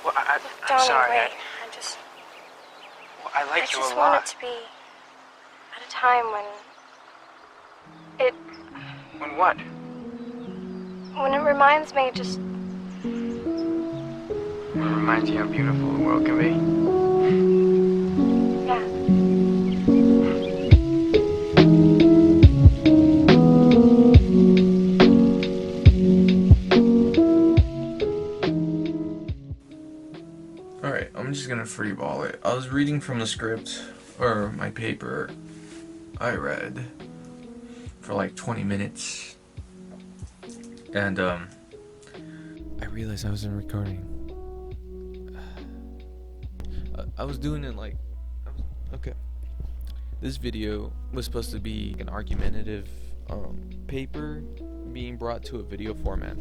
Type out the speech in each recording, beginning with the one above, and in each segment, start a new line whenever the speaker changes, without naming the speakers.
Well, I'm
Donnie,
sorry.
wait.
I like you a
I just
lot.
want it to be at a time when
When what?
when it reminds me just...
It reminds you how beautiful the world can be.
Yeah.
Alright, I'm just gonna freeball it. I was reading from the script, or my paper I read for like 20 minutes. And, I realized I wasn't recording. I was doing it like, okay. This video was supposed to be an argumentative, paper being brought to a video format.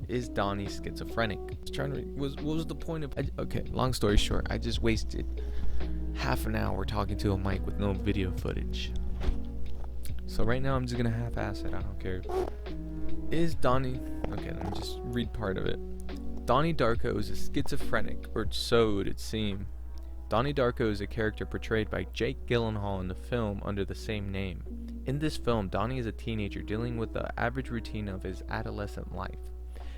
Is Donnie schizophrenic? What was the point of... Okay, long story short, I just wasted half an hour talking to a mic with no video footage. So right now I'm just gonna half-ass it, I don't care. Is Donnie... Okay, let me just read part of it. Donnie Darko is a schizophrenic, or so it would seem. Donnie Darko is a character portrayed by Jake Gyllenhaal in the film under the same name. In this film, Donnie is a teenager dealing with the average routine of his adolescent life.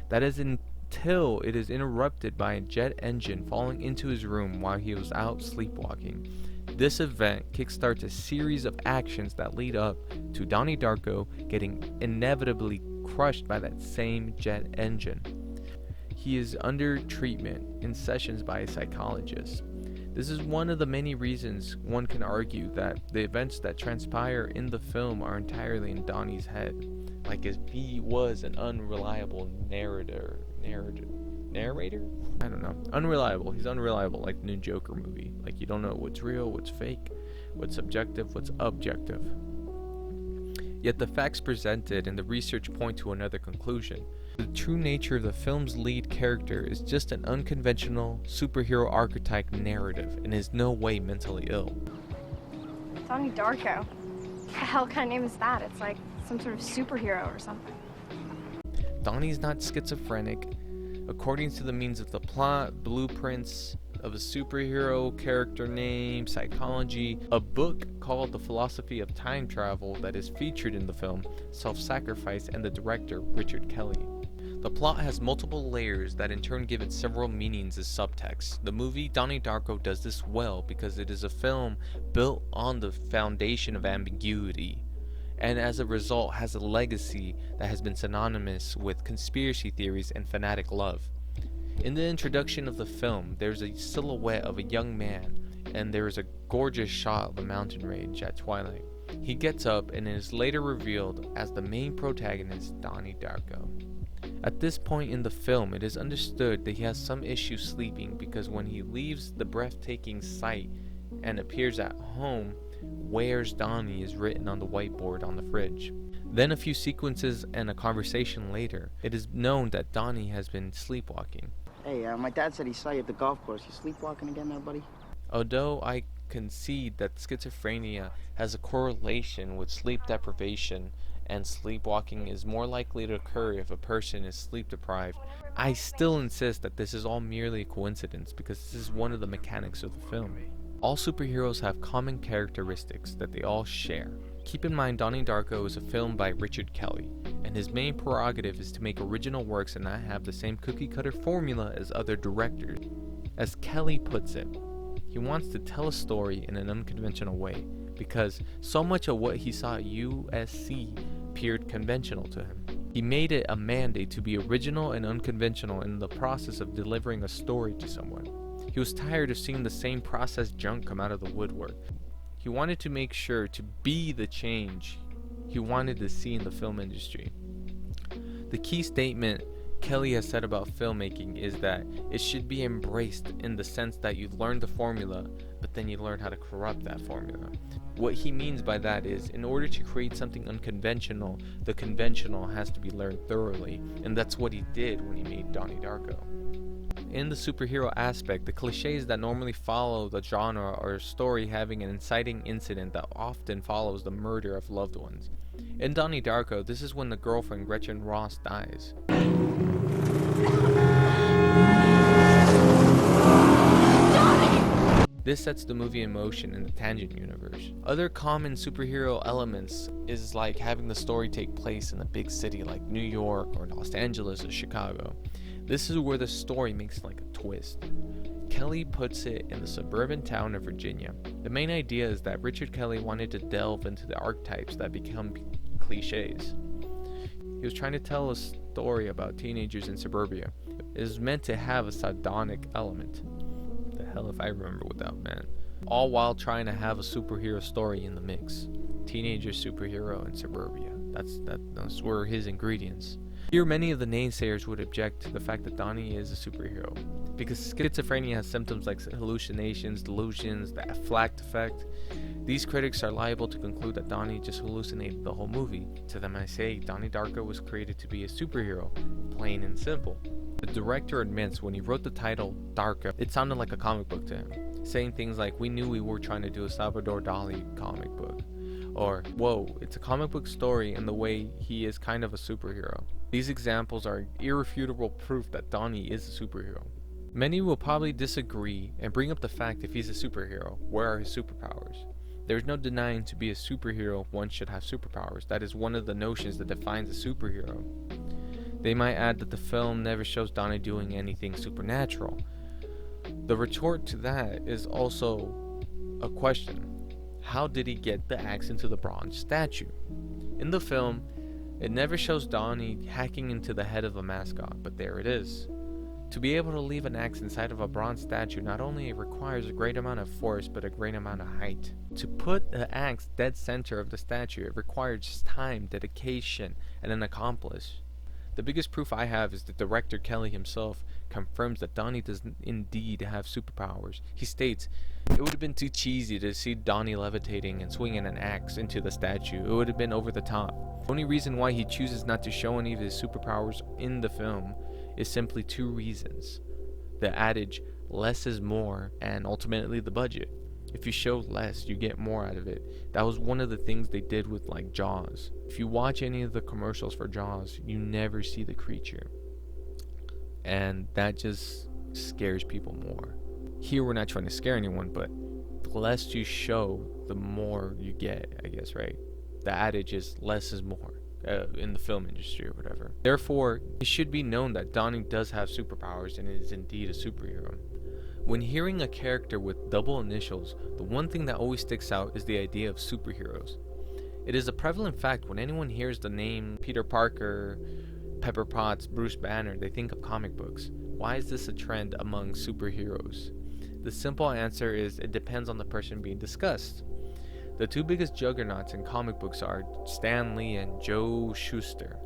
That is until it is interrupted by a jet engine falling into his room while he was out sleepwalking. This event kickstarts a series of actions that lead up to Donnie Darko getting inevitably crushed by that same jet engine. He is under treatment in sessions by a psychologist. This is one of the many reasons one can argue that the events that transpire in the film are entirely in Donnie's head. Like if he was an unreliable narrator? I don't know. Unreliable. He's unreliable, like the new Joker movie. Like you don't know what's real, what's fake, what's subjective, what's objective. Yet the facts presented and the research point to another conclusion. The true nature of the film's lead character is just an unconventional superhero archetype narrative and is no way mentally ill.
Donnie Darko. What the hell kind of name is that? It's like some sort of superhero or something.
Donnie's not schizophrenic. According to the means of the plot, blueprints of a superhero, character name, psychology, a book called The Philosophy of Time Travel that is featured in the film, Self-Sacrifice, and the director, Richard Kelly. The plot has multiple layers that in turn give it several meanings as subtext. The movie Donnie Darko does this well because it is a film built on the foundation of ambiguity, and as a result has a legacy that has been synonymous with conspiracy theories and fanatic love. In the introduction of the film, there's a silhouette of a young man, and there is a gorgeous shot of a mountain range at twilight. He gets up and is later revealed as the main protagonist, Donnie Darko. At this point in the film, it is understood that he has some issue sleeping because when he leaves the breathtaking sight and appears at home, "Where's Donnie" is written on the whiteboard on the fridge. Then a few sequences and a conversation later, it is known that Donnie has been sleepwalking.
Hey, my dad said he saw you at the golf course. You sleepwalking again there, buddy?
Although I concede that schizophrenia has a correlation with sleep deprivation and sleepwalking is more likely to occur if a person is sleep deprived, I still insist that this is all merely a coincidence because this is one of the mechanics of the film. All superheroes have common characteristics that they all share. Keep in mind Donnie Darko is a film by Richard Kelly, and his main prerogative is to make original works and not have the same cookie-cutter formula as other directors. As Kelly puts it, he wants to tell a story in an unconventional way, because so much of what he saw at USC appeared conventional to him. He made it a mandate to be original and unconventional in the process of delivering a story to someone. He was tired of seeing the same processed junk come out of the woodwork. He wanted to make sure to be the change he wanted to see in the film industry. The key statement Kelly has said about filmmaking is that it should be embraced in the sense that you learn the formula, but then you learn how to corrupt that formula. What he means by that is, in order to create something unconventional, the conventional has to be learned thoroughly, and that's what he did when he made Donnie Darko. In the superhero aspect, the cliches that normally follow the genre are a story having an inciting incident that often follows the murder of loved ones. In Donnie Darko, this is when the girlfriend Gretchen Ross dies. This sets the movie in motion in the Tangent universe. Other common superhero elements is like having the story take place in a big city like New York or Los Angeles or Chicago. This is where the story makes like a twist. Kelly puts it in the suburban town of Virginia. The main idea is that Richard Kelly wanted to delve into the archetypes that become cliches. He was trying to tell a story about teenagers in suburbia. It is meant to have a sardonic element. The hell if I remember what that meant. All while trying to have a superhero story in the mix. Teenager superhero in suburbia. That's where his ingredients. Here many of the naysayers would object to the fact that Donnie is a superhero, because schizophrenia has symptoms like hallucinations, delusions, the flack effect. These critics are liable to conclude that Donnie just hallucinated the whole movie. To them I say, Donnie Darko was created to be a superhero, plain and simple. The director admits when he wrote the title Darko, it sounded like a comic book to him, saying things like, "We knew we were trying to do a Salvador Dali comic book," or "Whoa, it's a comic book story in the way he is kind of a superhero." These examples are irrefutable proof that Donnie is a superhero. Many will probably disagree and bring up the fact if he's a superhero, where are his superpowers? There is no denying to be a superhero one should have superpowers. That is one of the notions that defines a superhero. They might add that the film never shows Donnie doing anything supernatural. The retort to that is also a question. How did he get the axe into the bronze statue? In the film, it never shows Donnie hacking into the head of a mascot, but there it is. To be able to leave an axe inside of a bronze statue not only requires a great amount of force, but a great amount of height. To put the axe dead center of the statue, it requires time, dedication, and an accomplice. The biggest proof I have is that director Kelly himself confirms that Donnie does indeed have superpowers. He states, "It would have been too cheesy to see Donnie levitating and swinging an axe into the statue. It would have been over the top." The only reason why he chooses not to show any of his superpowers in the film is simply two reasons. The adage, less is more, and ultimately the budget. If you show less, you get more out of it. That was one of the things they did with like Jaws. If you watch any of the commercials for Jaws, you never see the creature. And that just scares people more. Here we're not trying to scare anyone, but the less you show, the more you get, I guess, right? The adage is less is more in the film industry or whatever. Therefore, it should be known that Donnie does have superpowers and is indeed a superhero. When hearing a character with double initials, the one thing that always sticks out is the idea of superheroes. It is a prevalent fact when anyone hears the name Peter Parker, Pepper Potts, Bruce Banner, they think of comic books. Why is this a trend among superheroes? The simple answer is it depends on the person being discussed. The two biggest juggernauts in comic books are Stan Lee and Joe Shuster.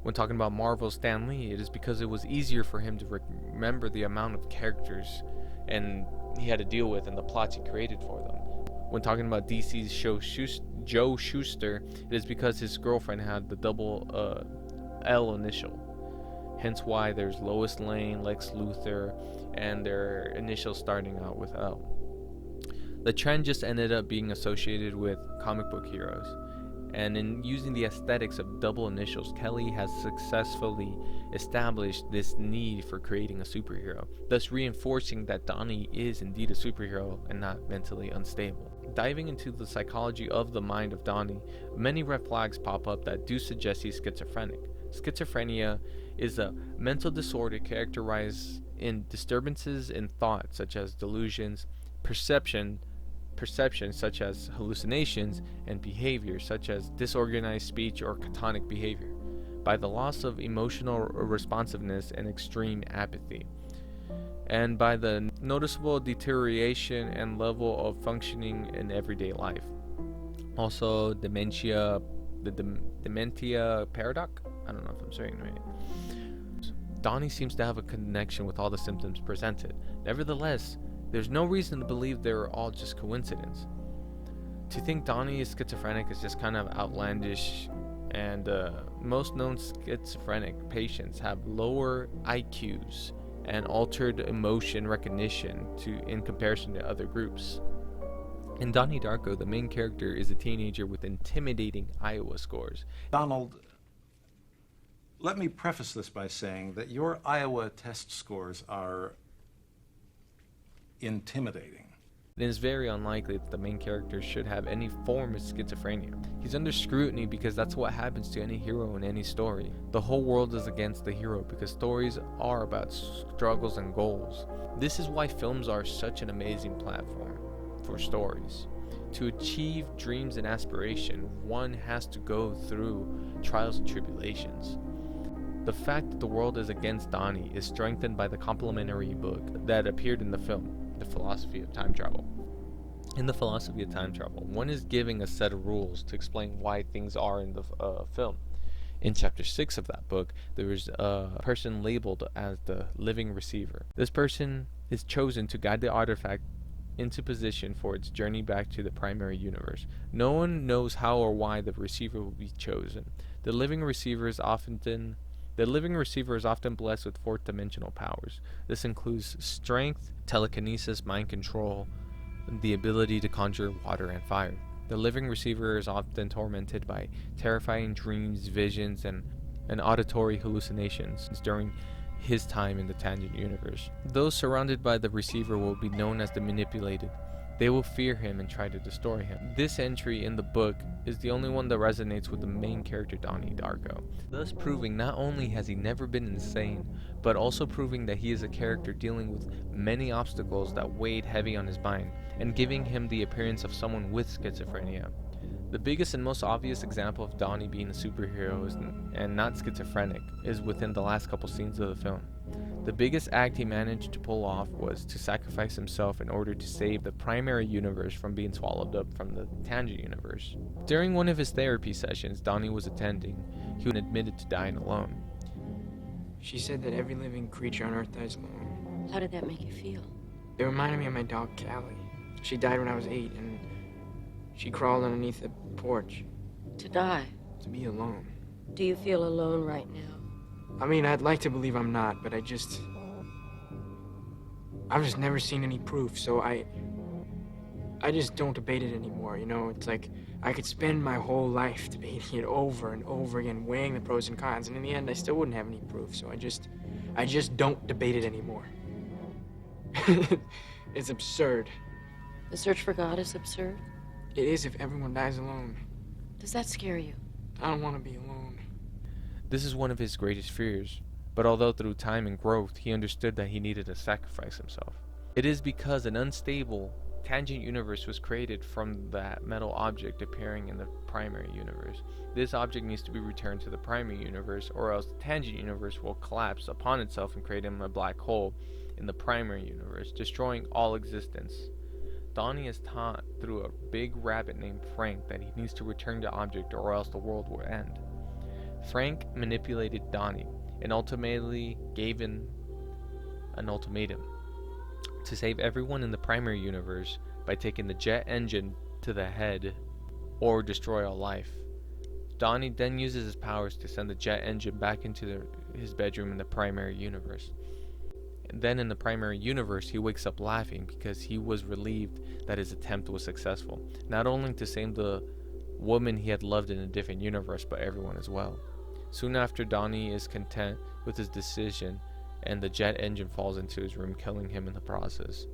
When talking about Marvel's Stan Lee, it is because it was easier for him to remember the amount of characters and he had to deal with and the plots he created for them. When talking about DC's Joe Shuster, it is because his girlfriend had the double L initial. Hence why there's Lois Lane, Lex Luthor, and their initials starting out with L. The trend just ended up being associated with comic book heroes. And in using the aesthetics of double initials, Kelly has successfully established this need for creating a superhero, thus reinforcing that Donnie is indeed a superhero and not mentally unstable. Diving into the psychology of the mind of Donnie, many red flags pop up that do suggest he's schizophrenic. Schizophrenia is a mental disorder characterized in disturbances in thought, such as delusions, perception such as hallucinations, and behavior such as disorganized speech or catatonic behavior, by the loss of emotional responsiveness and extreme apathy, and by the noticeable deterioration and level of functioning in everyday life. Also, dementia paradox? I don't know if I'm saying it right. Donnie seems to have a connection with all the symptoms presented. Nevertheless, there's no reason to believe they're all just coincidence. To think Donnie is schizophrenic is just kind of outlandish, and most known schizophrenic patients have lower IQs and altered emotion recognition in comparison to other groups. In Donnie Darko, the main character is a teenager with intimidating Iowa scores.
Donald, let me preface this by saying that your Iowa test scores are intimidating.
It is very unlikely that the main character should have any form of schizophrenia. He's under scrutiny because that's what happens to any hero in any story. The whole world is against the hero because stories are about struggles and goals. This is why films are such an amazing platform for stories. To achieve dreams and aspiration, one has to go through trials and tribulations. The fact that the world is against Donnie is strengthened by the complementary book that appeared in the film, The Philosophy of Time Travel. In The Philosophy of Time Travel, one is giving a set of rules to explain why things are in the film. In chapter 6 of that book, there is a person labeled as the living receiver. This person is chosen to guide the artifact into position for its journey back to the primary universe. No one knows how or why the receiver will be chosen. The living receiver is often blessed with fourth-dimensional powers. This includes strength, telekinesis, mind control, and the ability to conjure water and fire. The living receiver is often tormented by terrifying dreams, visions, and auditory hallucinations during his time in the tangent universe. Those surrounded by the receiver will be known as the manipulated. They will fear him and try to destroy him. This entry in the book is the only one that resonates with the main character, Donnie Darko, thus proving not only has he never been insane, but also proving that he is a character dealing with many obstacles that weighed heavy on his mind, and giving him the appearance of someone with schizophrenia. The biggest and most obvious example of Donnie being a superhero and not schizophrenic is within the last couple scenes of the film. The biggest act he managed to pull off was to sacrifice himself in order to save the primary universe from being swallowed up from the tangent universe. During one of his therapy sessions Donnie was attending, he was admitted to dying alone.
She said that every living creature on Earth dies alone.
How did that make you feel?
It reminded me of my dog, Callie. She died when I was 8, and she crawled underneath the porch.
To die?
To be alone.
Do you feel alone right now?
I mean, I'd like to believe I'm not, but I've just never seen any proof, so I just don't debate it anymore, you know? It's like I could spend my whole life debating it over and over again, weighing the pros and cons, and in the end, I still wouldn't have any proof, so I just don't debate it anymore. It's absurd.
The search for God is absurd?
It is if everyone dies alone.
Does that scare you?
I don't want to be alone.
This is one of his greatest fears, but although through time and growth he understood that he needed to sacrifice himself. It is because an unstable tangent universe was created from that metal object appearing in the primary universe. This object needs to be returned to the primary universe, or else the tangent universe will collapse upon itself and create a black hole in the primary universe, destroying all existence. Donnie is taught through a big rabbit named Frank that he needs to return the object or else the world will end. Frank manipulated Donnie and ultimately gave him an ultimatum to save everyone in the primary universe by taking the jet engine to the head or destroy all life. Donnie then uses his powers to send the jet engine back into his bedroom in the primary universe. And then in the primary universe, he wakes up laughing because he was relieved that his attempt was successful, not only to save the woman he had loved in a different universe, but everyone as well. Soon after, Donnie is content with his decision, and the jet engine falls into his room, killing him in the process.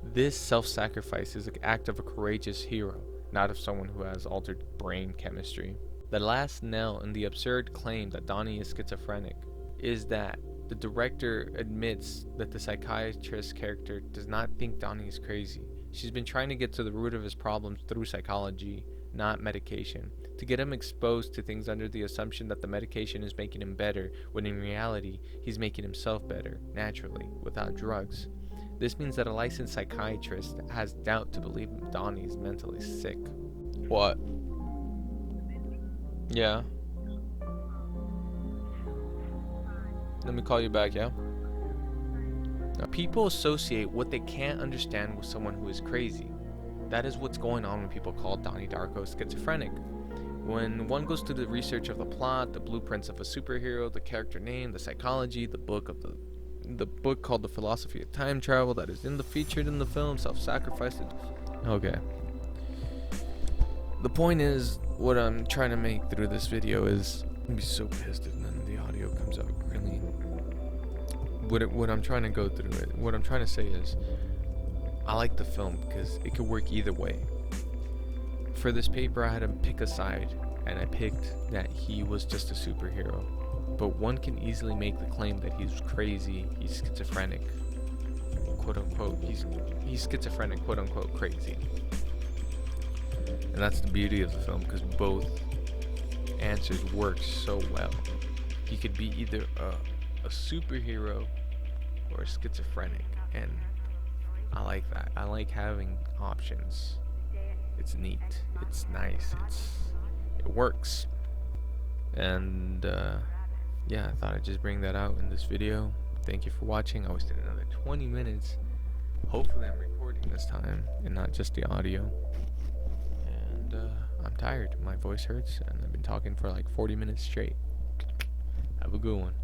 This self-sacrifice is an act of a courageous hero, not of someone who has altered brain chemistry. The last nail in the absurd claim that Donnie is schizophrenic is that the director admits that the psychiatrist character does not think Donnie is crazy. She's been trying to get to the root of his problems through psychology, not medication, to get him exposed to things under the assumption that the medication is making him better, when in reality, he's making himself better, naturally, without drugs. This means that a licensed psychiatrist has doubt to believe Donnie is mentally sick. What? Yeah. Let me call you back, yeah? Now, people associate what they can't understand with someone who is crazy. That is what's going on when people call Donnie Darko schizophrenic. When one goes through the research of the plot, the blueprints of a superhero, the character name, the psychology, the book called The Philosophy of Time Travel that is featured in the film, self-sacrifice. Okay. The point is, what I'm trying to make through this video is, I'm gonna be so pissed if none of the audio comes out really. What I'm trying to go through it, what I'm trying to say is, I like the film because it could work either way. For this paper, I had to pick a side, and I picked that he was just a superhero. But one can easily make the claim that he's crazy, he's schizophrenic, quote unquote. He's schizophrenic, quote unquote, crazy. And that's the beauty of the film, because both answers work so well. He could be either a superhero or a schizophrenic, and I like that. I like having options. It's neat, it's nice, it works. And yeah, I thought I'd just bring that out in this video. Thank you for watching. I wasted another 20 minutes. Hopefully I'm recording this time and not just the audio. And I'm tired. My voice hurts, and I've been talking for like 40 minutes straight. Have a good one.